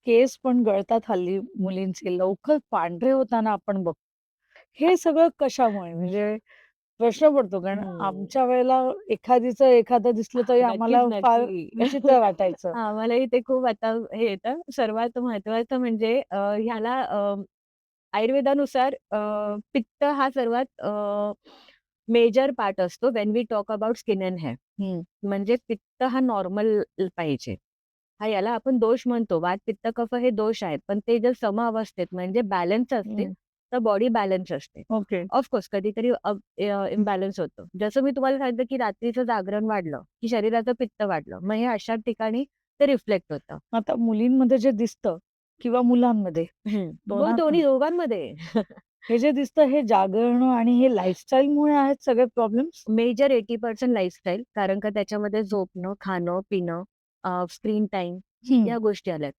केस पण गळतात हल्ली मुलींचे, लवकर पांढरे होताना आपण बघतो. हे सगळं कशामुळे? म्हणजे प्रश्न पडतो कारण हं. आमच्या वेळेला एखादं दिसलं तरी नक्कीच, आम्हाला फार नक्की. विचित्र वाटायचं. आम्हालाही ते खूप आता हे येतं. सर्वात महत्त्वाचं म्हणजे ह्याला आयुर्वेदानुसार पित्त हा सर्वात मेजर पार्ट असतो when we talk about skin and hair. हं, म्हणजे पित्त हा नॉर्मल पाहिजे. याला आपण दोष म्हणतो. वात, पित्त, कफ हे दोष आहेत. पण ते जर समअवस्थेत म्हणजे बॅलन्स असतील, हं. तर बॉडी बॅलन्स असते. ओके. ऑफ कोर्स कधीतरी इम्बॅलन्स होतो. जसं मी तुम्हाला सांगितलं, की रात्रीचं जागरण वाढलं, की शरीराचं पित्त वाढलं. मग हे अशा ठिकाणी ते रिफ्लेक्ट होतं. आता मुलींमध्ये जे दिसतं किंवा मुलांमध्ये हं. दोनात दोन्ही दोघांमध्ये. हे जे दिसतं हे जागरणं आणि हे लाईफस्टाईलमुळे आहेत सगळे प्रॉब्लेम्स? Major 80% lifestyle. कारण का त्याच्यामध्ये झोपणं, खाणं, पिणं, स्क्रीन टाईम हं. या गोष्टी आल्यात.